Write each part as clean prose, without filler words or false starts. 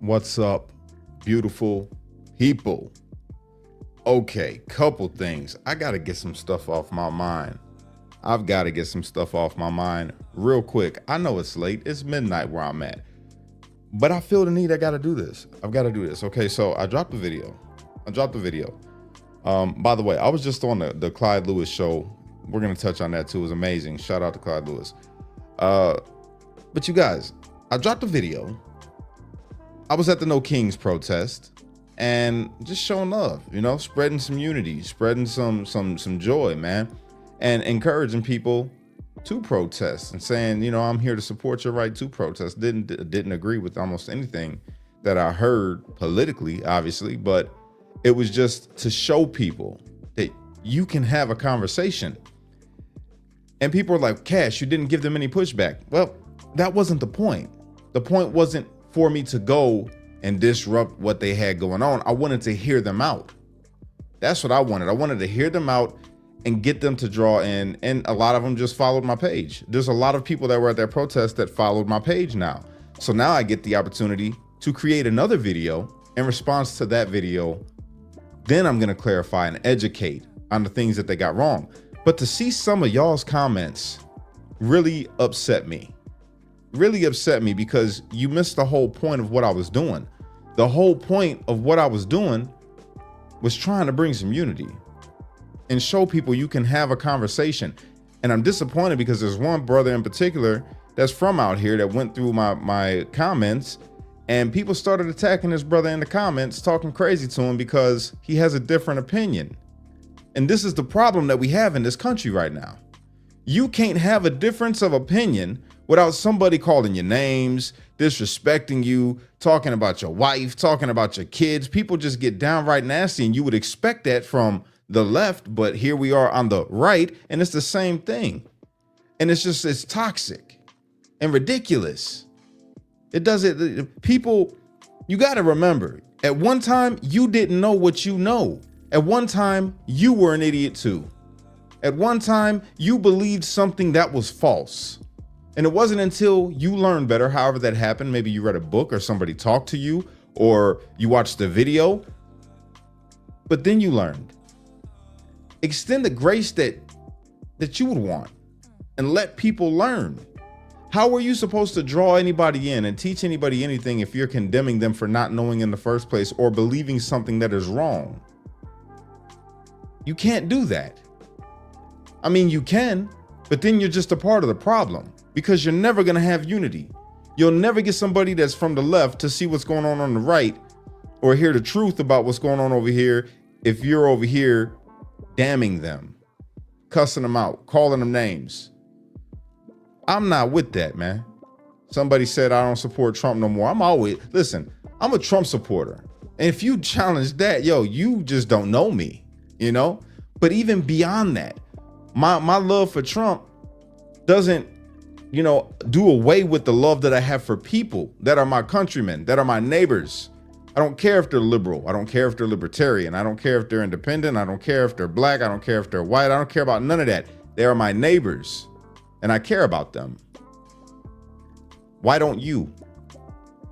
What's up, beautiful people? Okay, couple things. I gotta get some stuff off my mind. I've got to get some stuff off my mind real quick. I know it's late. It's midnight where I'm at. But I feel the need. I got to do this. I've got to do this. Okay, so I dropped the video. By the way, I was just on the Clyde Lewis show. We're going to touch on that too. It was amazing. Shout out to Clyde Lewis. But you guys, I dropped a video. I was at the No Kings protest and just showing love, spreading some unity, spreading some joy, man, and encouraging people to protest and saying, I'm here to support your right to protest. Didn't agree with almost anything that I heard politically, obviously, but it was just to show people that you can have a conversation. And people are like, Cash, you didn't give them any pushback. Well, that wasn't the point. The point wasn't for me to go and disrupt what they had going on. I wanted to hear them out. That's what I wanted. I wanted to hear them out and get them to draw in. And a lot of them just followed my page. There's a lot of people that were at that protest that followed my page now. So now I get the opportunity to create another video in response to that video. Then I'm going to clarify and educate on the things that they got wrong. But to see some of y'all's comments really upset me. Because you missed the whole point of what I was doing. The whole point of what I was doing was trying to bring some unity and show people you can have a conversation. And I'm disappointed because there's one brother in particular that's from out here that went through my comments, and people started attacking this brother in the comments, talking crazy to him because he has a different opinion. And this is the problem that we have in this country right now. You can't have a difference of opinion without somebody calling your names, disrespecting you, talking about your wife, talking about your kids. People just get downright nasty, and you would expect that from the left, but here we are on the right, and it's the same thing. And it's toxic and ridiculous. People, you got to remember, at one time, you didn't know what you know. At one time, you were an idiot too. At one time, you believed something that was false. And it wasn't until you learned better, however that happened, maybe you read a book or somebody talked to you or you watched the video, but then you learned. Extend the grace that you would want and let people learn. How are you supposed to draw anybody in and teach anybody anything if you're condemning them for not knowing in the first place or believing something that is wrong? You can't do that. I mean, you can, but then you're just a part of the problem because you're never going to have unity. You'll never get somebody that's from the left to see what's going on the right or hear the truth about what's going on over here if you're over here damning them, cussing them out, calling them names. I'm not with that, man. Somebody said I don't support Trump no more. I'm a Trump supporter. And if you challenge that, you just don't know me, But even beyond that, my love for Trump doesn't, do away with the love that I have for people that are my countrymen, that are my neighbors. I don't care if they're liberal. I don't care if they're libertarian. I don't care if they're independent. I don't care if they're black. I don't care if they're white. I don't care about none of that. They are my neighbors and I care about them. Why don't you?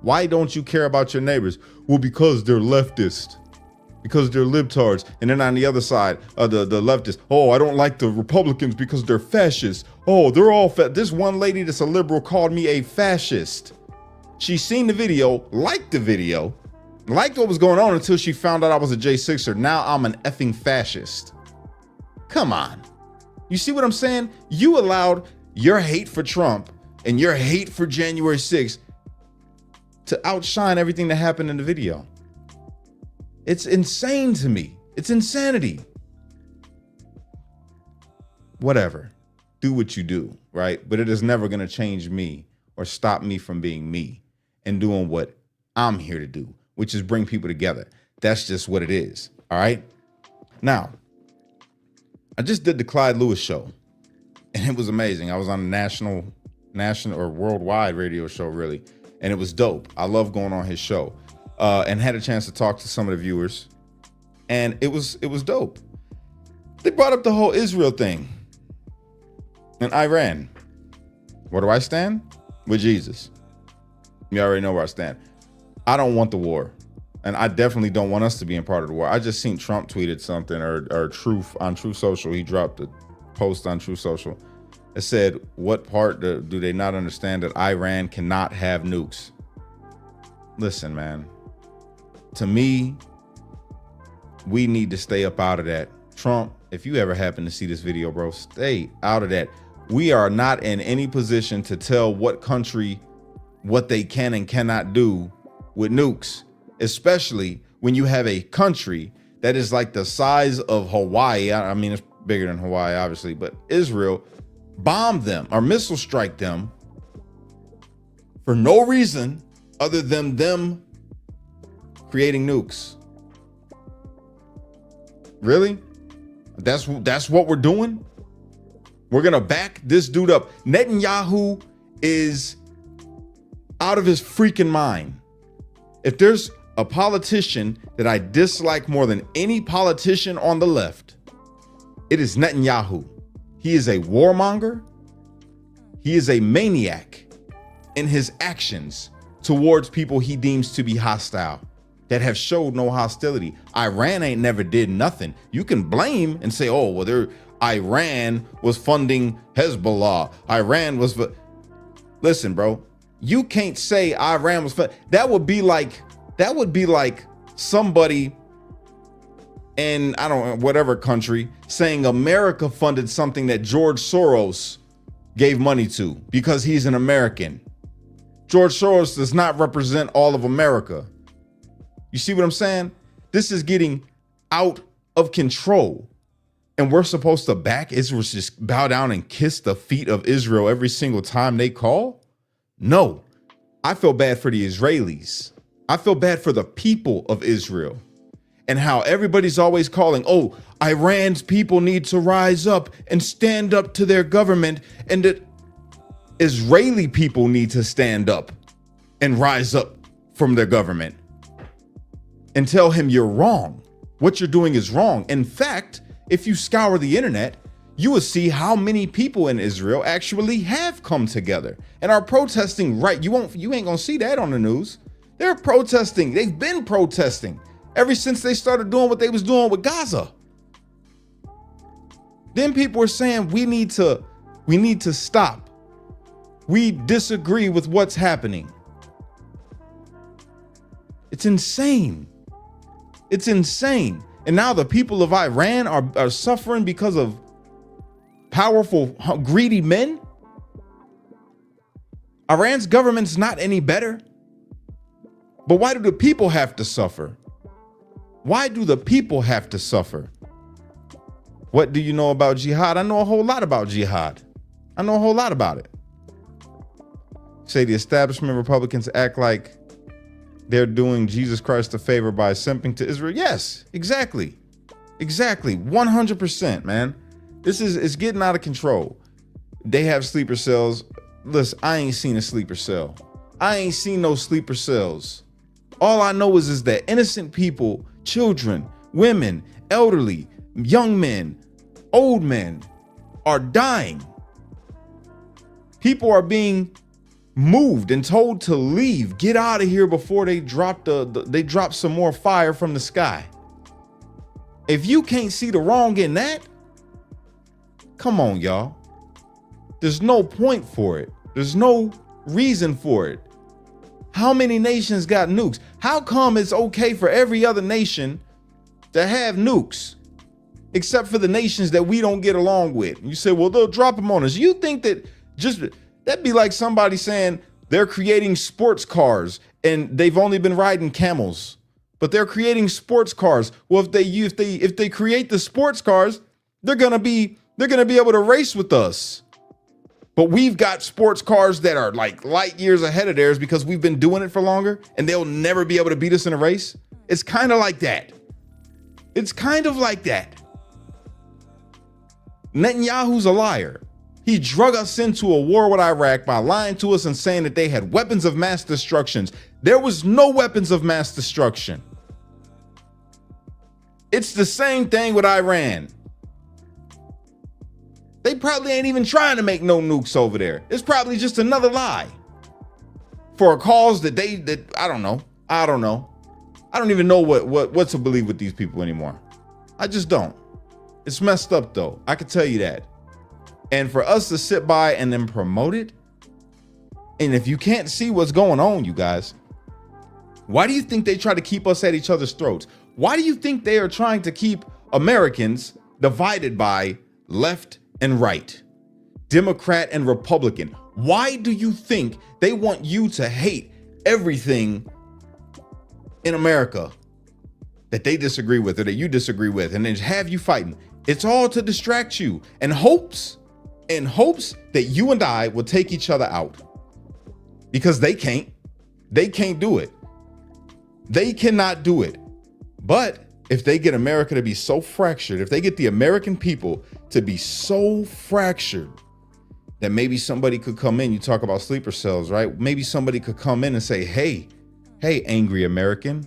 Why don't you care about your neighbors? Well, because they're leftist, because they're libtards. And then on the other side, the leftists, oh, I don't like the Republicans because they're fascists. Oh, they're all This one lady that's a liberal called me a fascist. She seen the video, liked what was going on until she found out I was a J6er. Now I'm an effing fascist. Come on. You see what I'm saying? You allowed your hate for Trump and your hate for January 6th to outshine everything that happened in the video. It's insane to me. It's insanity. Whatever. Do what you do, right? But it is never going to change me or stop me from being me and doing what I'm here to do, which is bring people together. That's just what it is. All right. Now, I just did the Clyde Lewis show and it was amazing. I was on a national or worldwide radio show, really. And it was dope. I love going on his show and had a chance to talk to some of the viewers. And it was dope. They brought up the whole Israel thing and Iran. Where do I stand? With Jesus. You already know where I stand. I don't want the war. And I definitely don't want us to be in part of the war. I just seen Trump tweeted something or Truth on True Social. He dropped a post on True Social. It said, what part do they not understand that Iran cannot have nukes? Listen, man, to me, we need to stay up out of that. Trump, if you ever happen to see this video, bro, stay out of that. We are not in any position to tell what country what they can and cannot do with nukes, especially when you have a country that is like the size of Hawaii. I mean, it's bigger than Hawaii, obviously, but Israel bombed them or missile strike them for no reason other than them creating nukes. Really? That's what we're doing? We're gonna back this dude up. Netanyahu is out of his freaking mind. If there's a politician that I dislike more than any politician on the left, it is Netanyahu. He is a warmonger. He is a maniac in his actions towards people he deems to be hostile, that have showed no hostility. Iran ain't never did nothing. You can blame and say, oh, well, Iran was funding Hezbollah. Iran was, listen, bro, you can't say Iran was, that would be like somebody in, I don't know, whatever country saying America funded something that George Soros gave money to because he's an American. George Soros does not represent all of America. You see what I'm saying? This is getting out of control. And we're supposed to back Israel, just bow down and kiss the feet of Israel every single time they call? No. I feel bad for the Israelis. I feel bad for the people of Israel. And how everybody's always calling, oh, Iran's people need to rise up and stand up to their government, and that Israeli people need to stand up and rise up from their government and tell him you're wrong. What you're doing is wrong. In fact, if you scour the internet, you will see how many people in Israel actually have come together and are protesting. Right. You ain't gonna see that on the news. They're protesting. They've been protesting ever since they started doing what they was doing with Gaza. Then people are saying we need to stop. We disagree with what's happening. It's insane. It's insane. And now the people of Iran are suffering because of powerful, greedy men. Iran's government's not any better. But why do the people have to suffer? Why do the people have to suffer? What do you know about jihad? I know a whole lot about jihad. I know a whole lot about it. Say the establishment Republicans act like they're doing Jesus Christ a favor by simping to Israel. Yes, exactly. Exactly. 100%, man. It's getting out of control. They have sleeper cells. Listen, I ain't seen a sleeper cell. I ain't seen no sleeper cells. All I know is that innocent people, children, women, elderly, young men, old men are dying. People are being moved and told to leave, get out of here before they drop they drop some more fire from the sky. If you can't see the wrong in that, come on, y'all. There's no point for it. There's no reason for it. How many nations got nukes? How come it's okay for every other nation to have nukes, except for the nations that we don't get along with? You say, well, they'll drop them on us. You think that that'd be like somebody saying they're creating sports cars and they've only been riding camels, but they're creating sports cars. Well, if they create the sports cars, they're gonna be able to race with us. But we've got sports cars that are like light years ahead of theirs because we've been doing it for longer, and they'll never be able to beat us in a race. It's kind of like that. It's kind of like that. Netanyahu's a liar. He drug us into a war with Iraq by lying to us and saying that they had weapons of mass destruction. There was no weapons of mass destruction. It's the same thing with Iran. They probably ain't even trying to make no nukes over there. It's probably just another lie for a cause that I don't know. I don't know. I don't even know what to believe with these people anymore. I just don't. It's messed up though. I can tell you that. And for us to sit by and then promote it, and if you can't see what's going on, you guys, why do you think they try to keep us at each other's throats? Why do you think they are trying to keep Americans divided by left and right, Democrat and Republican? Why do you think they want you to hate everything in America that they disagree with or that you disagree with, and then have you fighting? It's all to distract you in hopes that you and I will take each other out, because they can't do it. They cannot do it. But if they get America to be so fractured, if they get the American people to be so fractured that maybe somebody could come in, you talk about sleeper cells, right? Maybe somebody could come in and say, hey, angry American,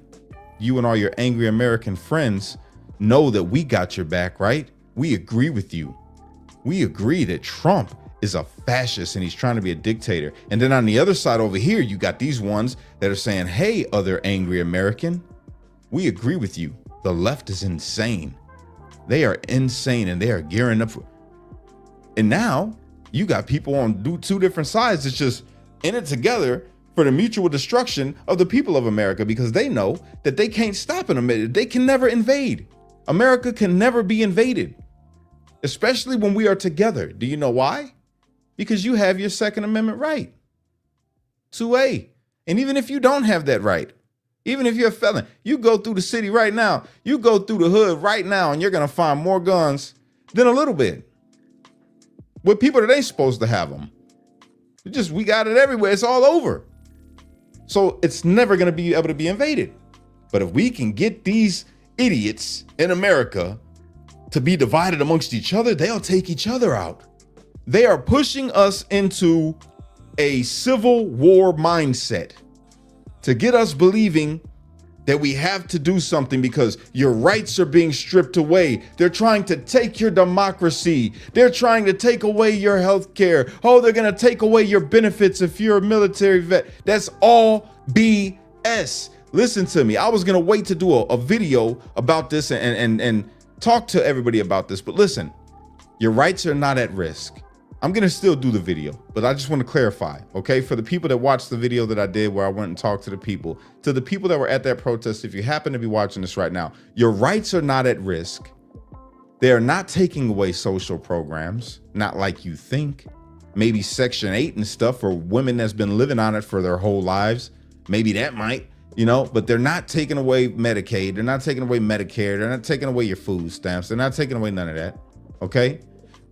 you and all your angry American friends know that we got your back, right? We agree with you. We agree that Trump is a fascist and he's trying to be a dictator. And then on the other side over here, you got these ones that are saying, hey, other angry American, we agree with you. The left is insane. They are insane and they are gearing up for. And now you got people on two different sides that's just in it together for the mutual destruction of the people of America, because they know that they can't stop an America. They can never invade. America can never be invaded, especially when we are together. Do you know why? Because you have your Second Amendment right. 2A. And even if you don't have that right, even if you're a felon, you go through the city right now, you go through the hood right now, and you're going to find more guns than a little bit with people that ain't supposed to have them. We got it everywhere. It's all over. So it's never going to be able to be invaded. But if we can get these idiots in America to be divided amongst each other, they'll take each other out. They are pushing us into a civil war mindset to get us believing that we have to do something because your rights are being stripped away. They're trying to take your democracy. They're trying to take away your health care. Oh, they're going to take away your benefits if you're a military vet. That's all BS. Listen to me. I was going to wait to do a video about this and talk to everybody about this. But listen, your rights are not at risk. I'm going to still do the video, but I just want to clarify, okay? For the people that watched the video that I did where I went and talked to the people that were at that protest, if you happen to be watching this right now, your rights are not at risk. They are not taking away social programs, not like you think. Maybe Section 8 and stuff for women that's been living on it for their whole lives. Maybe that might, but they're not taking away Medicaid. They're not taking away Medicare. They're not taking away your food stamps. They're not taking away none of that, okay?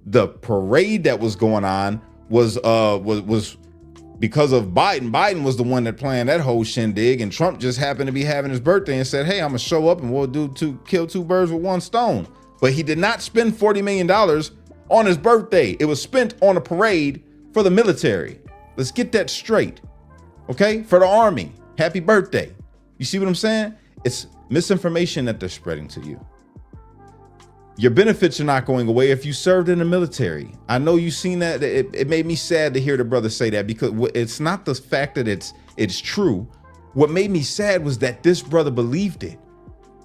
The parade that was going on was because of Biden. Biden was the one that planned that whole shindig, and Trump just happened to be having his birthday and said, hey, I'm gonna show up and we'll kill two birds with one stone. But he did not spend $40 million on his birthday. It was spent on a parade for the military. Let's get that straight. Okay? For the Army. Happy birthday. You see what I'm saying? It's misinformation that they're spreading to you. Your benefits are not going away if you served in the military. I know you've seen that. It made me sad to hear the brother say that, because it's not the fact that it's true. What made me sad was that this brother believed it.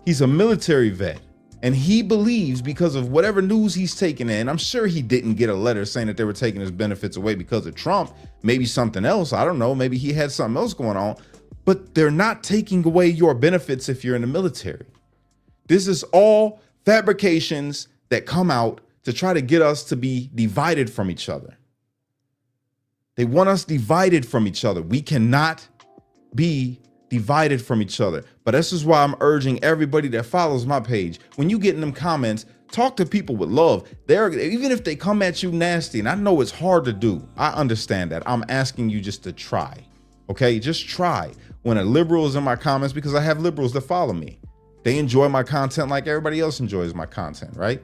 He's a military vet, and he believes, because of whatever news he's taken in, I'm sure he didn't get a letter saying that they were taking his benefits away because of Trump. Maybe something else. I don't know. Maybe he had something else going on. But they're not taking away your benefits if you're in the military. This is all fabrications that come out to try to get us to be divided from each other. They want us divided from each other. We cannot be divided from each other. But this is why I'm urging everybody that follows my page, when you get in them comments, talk to people with love. Even if they come at you nasty, and I know it's hard to do, I understand that. I'm asking you just to try. Okay, just try. When a liberal is in my comments, because I have liberals that follow me, they enjoy my content like everybody else enjoys my content, right?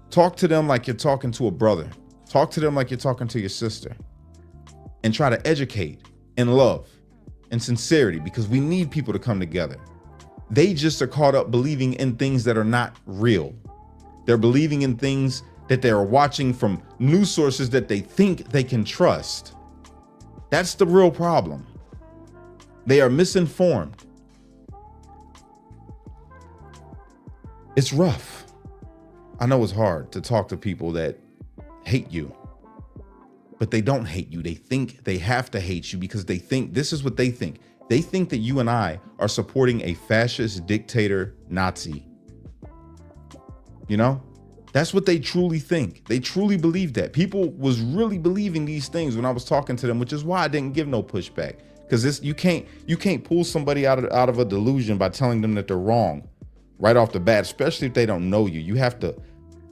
Talk to them like you're talking to a brother. Talk to them like you're talking to your sister. And try to educate in love and sincerity, because we need people to come together. They just are caught up believing in things that are not real. They're believing in things that they're watching from news sources that they think they can trust. That's the real problem. They are misinformed. It's rough. I know it's hard to talk to people that hate you, but they don't hate you. They think they have to hate you because they think this is what they think. They think that you and I are supporting a fascist dictator Nazi. You know, that's what they truly think. They truly believe that. People was really believing these things when I was talking to them, which is why I didn't give no pushback. Because this you can't pull somebody out of a delusion by telling them that they're wrong right off the bat, especially if they don't know you. You have to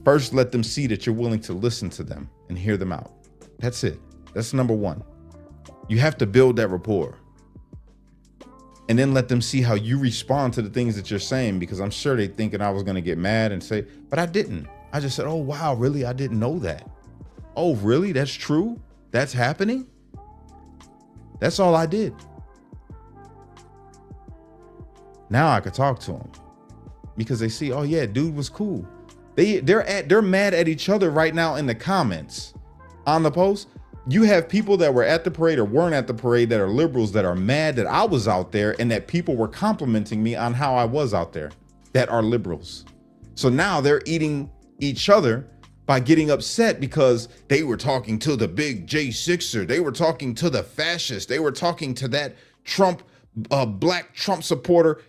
first let them see that you're willing to listen to them and hear them out. That's it. That's number one. You have to build that rapport. And then let them see how you respond to the things that you're saying, because I'm sure they thinking I was going to get mad and say, but I didn't. I just said, oh, wow, really? I didn't know that. Oh, really? That's true? That's happening? That's all I did. Now I could talk to them because they see, oh, yeah, dude was cool. They're mad at each other right now in the comments on the post. You have people that were at the parade or weren't at the parade that are liberals that are mad that I was out there and that people were complimenting me on how I was out there that are liberals. So now they're eating each other by getting upset because they were talking to the big J6er. They were talking to the fascist. They were talking to that Trump, black Trump supporter.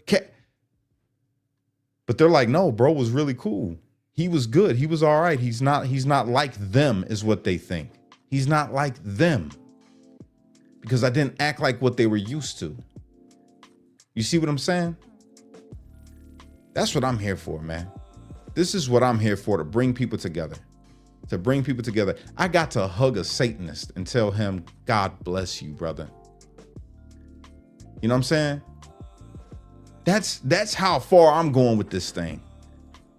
But they're like, no, bro was really cool. He was good. He was all right. He's not like them is what they think. He's not like them because I didn't act like what they were used to. You see what I'm saying? That's what I'm here for, man. This is what I'm here for, to bring people together. To bring people together. I got to hug a Satanist and tell him, God bless you, brother. You know what I'm saying? That's how far I'm going with this thing.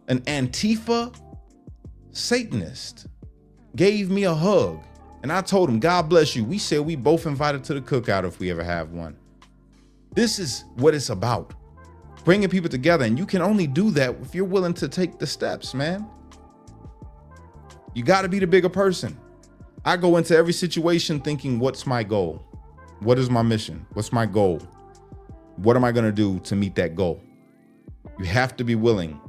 An Antifa Satanist gave me a hug. And I told him, God bless you. We said we both invited to the cookout if we ever have one. This is what it's about. Bringing people together. And you can only do that if you're willing to take the steps, man. You got to be the bigger person. I go into every situation thinking, what's my goal? What is my mission? What's my goal? What am I going to do to meet that goal? You have to be willing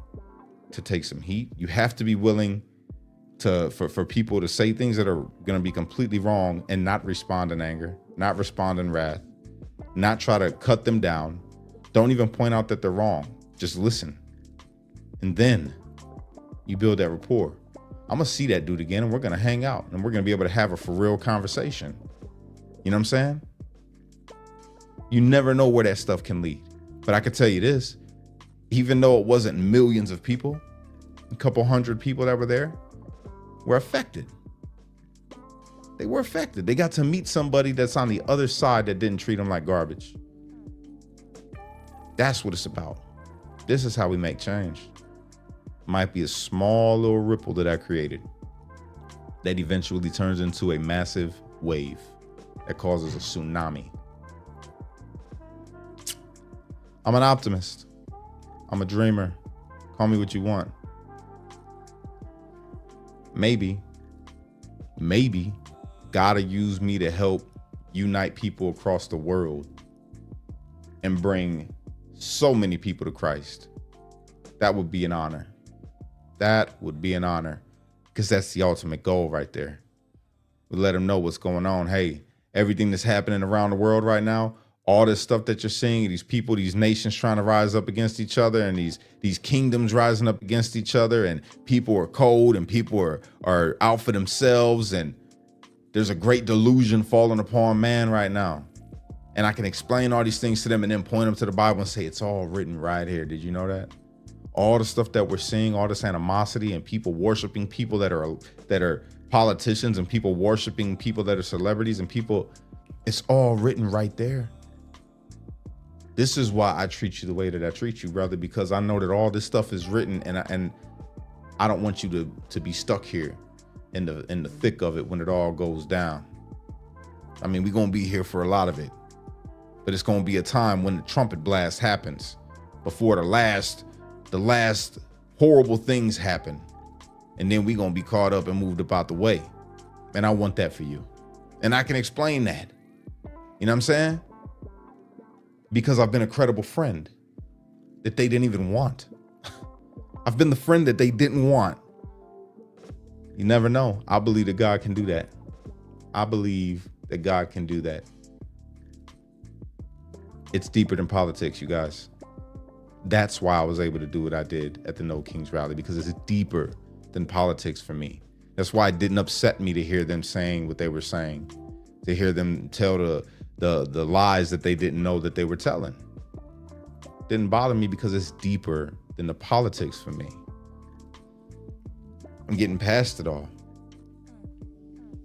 to take some heat. You have to be willing for people to say things that are going to be completely wrong and not respond in anger, not respond in wrath, not try to cut them down. Don't even point out that they're wrong. Just listen. And then you build that rapport. I'm going to see that dude again and we're going to hang out and we're going to be able to have a for real conversation. You know what I'm saying? You never know where that stuff can lead. But I can tell you this, even though it wasn't millions of people, a couple hundred people that were there were affected. They were affected. They got to meet somebody that's on the other side that didn't treat them like garbage. That's what it's about. This is how we make change. Might be a small little ripple that I created that eventually turns into a massive wave that causes a tsunami. I'm an optimist. I'm a dreamer. Call me what you want. Maybe God will use me to help unite people across the world and bring so many people to Christ. That would be an honor. That would be an honor, because that's the ultimate goal right there. We let them know what's going on. Hey, everything that's happening around the world right now, all this stuff that you're seeing, these people, these nations trying to rise up against each other, and these kingdoms rising up against each other, and people are cold and people are out for themselves, and there's a great delusion falling upon man right now. And I can explain all these things to them and then point them to the Bible and say, it's all written right here. Did you know that? All the stuff that we're seeing, all this animosity and people worshiping people that are politicians and people worshiping people that are celebrities and people, it's all written right there. This is why I treat you the way that I treat you, brother, because I know that all this stuff is written, and I don't want you to be stuck here in the thick of it when it all goes down. I mean, we're gonna be here for a lot of it, but it's gonna be a time when the trumpet blast happens before the last horrible things happen, and then we're gonna be caught up and moved about the way. And I want that for you, and I can explain that. You know what I'm saying? because I've been a credible friend that they didn't even want. I've been the friend that they didn't want. You never know. I believe that God can do that. I believe that God can do that. It's deeper than politics, you guys. That's why I was able to do what I did at the No Kings rally, because it's deeper than politics for me. That's why it didn't upset me to hear them saying what they were saying, to hear them tell the lies that they didn't know that they were telling. Didn't bother me because it's deeper than the politics for me. I'm getting past it all.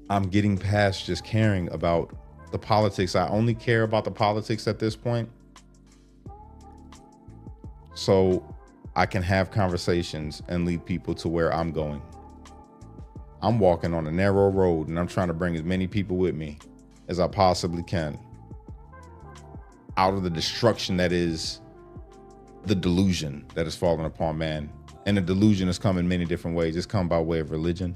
I'm getting past just caring about the politics. I only care about the politics at this point so I can have conversations and lead people to where I'm going. I'm walking on a narrow road and I'm trying to bring as many people with me as I possibly can out of the destruction that is the delusion that has fallen upon man. And the delusion has come in many different ways. It's come by way of religion.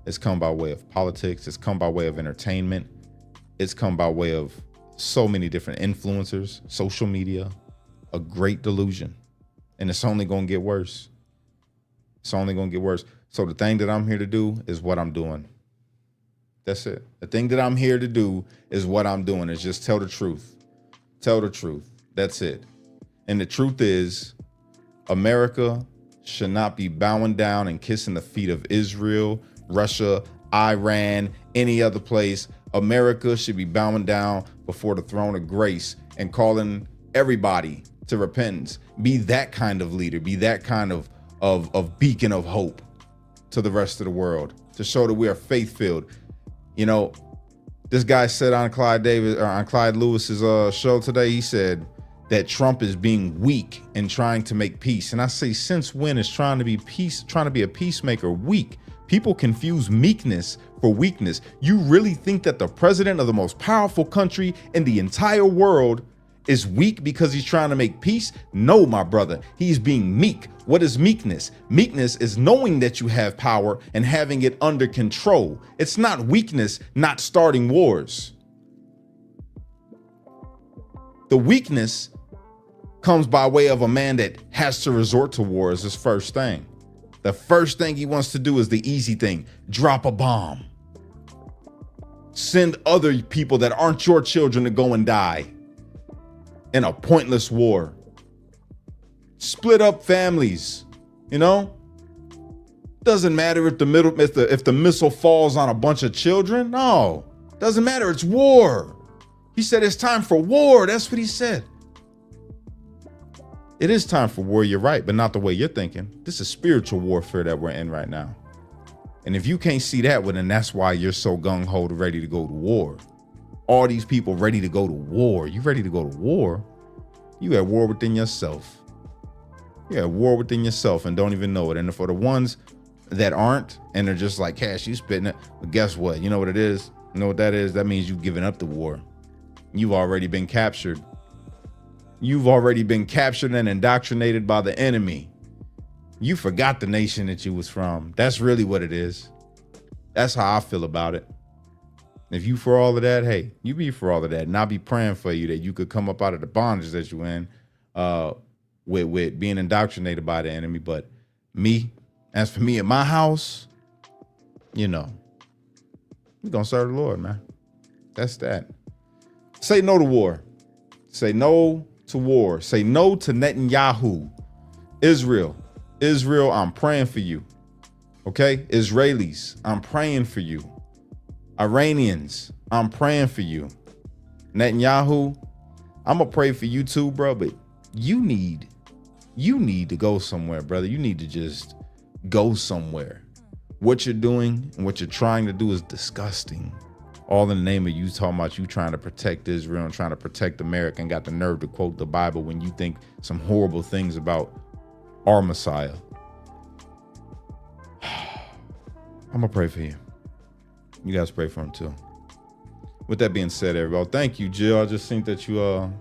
It's come by way of politics. It's come by way of entertainment. It's come by way of so many different influencers, social media, a great delusion. And it's only going to get worse. It's only going to get worse. So the thing that I'm here to do is what I'm doing. That's it. The thing that I'm here to do is what I'm doing, is just tell the truth. Tell the truth. That's it. And the truth is, America should not be bowing down and kissing the feet of Israel, Russia, Iran, any other place. America should be bowing down before the throne of grace and calling everybody to repentance. Be that kind of leader. Be that kind of beacon of hope to the rest of the world, to show that we are faith-filled. You know, this guy said on Clyde Lewis's show today, he said that Trump is being weak and trying to make peace. And I say, since when is trying to be a peacemaker weak? People confuse meekness for weakness. You really think that the president of the most powerful country in the entire world is weak because he's trying to make peace? No, my brother, he's being meek. What is meekness? Meekness is knowing that you have power and having it under control. It's not weakness not starting wars. The weakness comes by way of a man that has to resort to war as his first thing. The first thing he wants to do is the easy thing: drop a bomb. Send other people that aren't your children to go and die in a pointless war. Split up families, you know? Doesn't matter if the missile falls on a bunch of children. No, doesn't matter. It's war. He said it's time for war. That's what he said. It is time for war, you're right, but not the way you're thinking. This is spiritual warfare that we're in right now. And if you can't see that, well, then that's why you're so gung-ho ready to go to war. All these people ready to go to war. You ready to go to war? You at war within yourself. You're at war within yourself and don't even know it. And for the ones that aren't, and they're just like, Cash, you spitting it. But guess what? You know what it is? You know what that is? That means you've given up the war. You've already been captured. You've already been captured and indoctrinated by the enemy. You forgot the nation that you was from. That's really what it is. That's how I feel about it. If you for all of that, hey, you be for all of that. And I'll be praying for you that you could come up out of the bondage that you're in with being indoctrinated by the enemy. But me, as for me in my house, you know, we're going to serve the Lord, man. That's that. Say no to war. Say no to war. Say no to Netanyahu. Israel, I'm praying for you. Okay? Israelis, I'm praying for you. Iranians, I'm praying for you. Netanyahu, I'm gonna pray for you too, bro, but you need to go somewhere, brother. You need to just go somewhere. What you're doing and what you're trying to do is disgusting. All in the name of you talking about you trying to protect Israel and trying to protect America, and got the nerve to quote the Bible when you think some horrible things about our Messiah. I'm gonna pray for you. You guys pray for him too. With that being said, everybody, thank you, Jill. I just think that you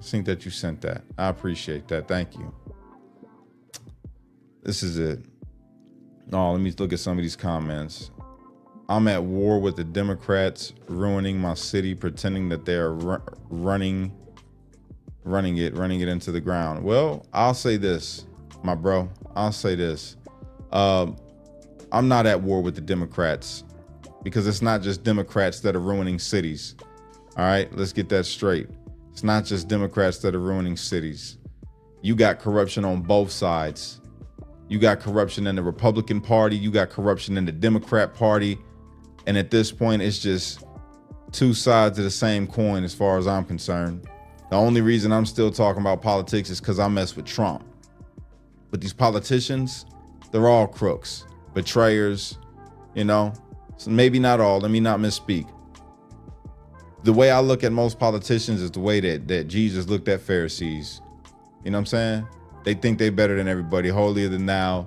sent that. I appreciate that. Thank you. This is it. Oh, let me look at some of these comments. I'm at war with the Democrats ruining my city, pretending that they are running running it into the ground. Well, I'll say this, my bro. I'll say this. I'm not at war with the Democrats, because it's not just Democrats that are ruining cities. All right, let's get that straight. It's not just Democrats that are ruining cities. You got corruption on both sides. You got corruption in the Republican Party. You got corruption in the Democrat Party. And at this point, it's just two sides of the same coin as far as I'm concerned. The only reason I'm still talking about politics is because I mess with Trump. But these politicians, they're all crooks, betrayers, you know. So maybe not all, let me not misspeak. The way I look at most politicians is the way that Jesus looked at Pharisees. You know what I'm saying? They think they're better than everybody, holier than thou,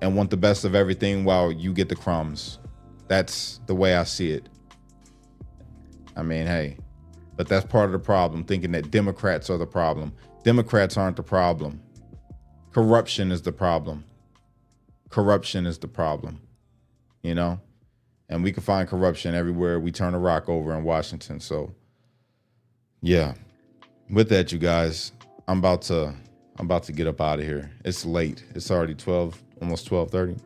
and want the best of everything while you get the crumbs. That's the way I see it. I mean, hey, but that's part of the problem, thinking that Democrats are the problem. Democrats aren't the problem. Corruption is the problem. Corruption is the problem, you know? And we can find corruption everywhere we turn a rock over in Washington. So, yeah. With that, you guys, I'm about to get up out of here. It's late. It's already 12, almost 12:30.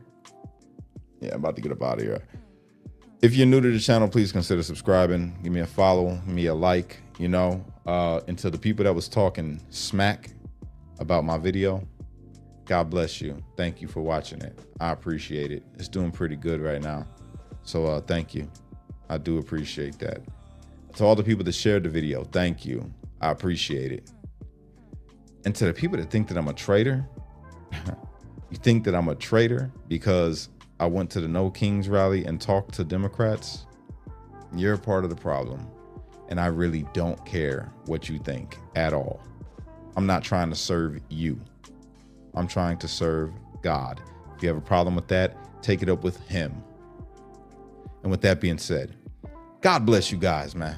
Yeah, I'm about to get up out of here. If you're new to the channel, please consider subscribing. Give me a follow, give me a like, you know. And to the people that was talking smack about my video, God bless you. Thank you for watching it. I appreciate it. It's doing pretty good right now. So thank you. I do appreciate that. To all the people that shared the video, thank you. I appreciate it. And to the people that think that I'm a traitor, you think that I'm a traitor because I went to the No Kings rally and talked to Democrats? You're a part of the problem. And I really don't care what you think at all. I'm not trying to serve you. I'm trying to serve God. If you have a problem with that, take it up with him. And with that being said, God bless you guys, man.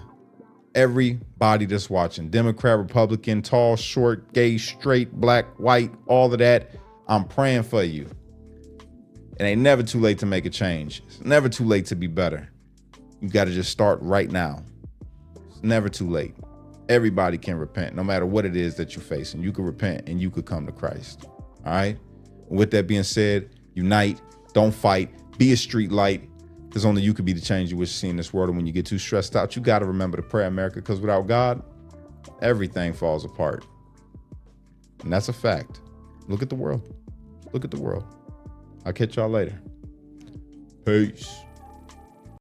Everybody that's watching, Democrat, Republican, tall, short, gay, straight, black, white, all of that, I'm praying for you. It ain't never too late to make a change. It's never too late to be better. You got to just start right now. It's never too late. Everybody can repent, no matter what it is that you face, and you can repent and you could come to Christ. All right. With that being said, unite, don't fight, be a street light, because only you could be the change you wish to see in this world. And when you get too stressed out, you got to remember to pray, America, because without God, everything falls apart. And that's a fact. Look at the world. Look at the world. I'll catch y'all later. Peace.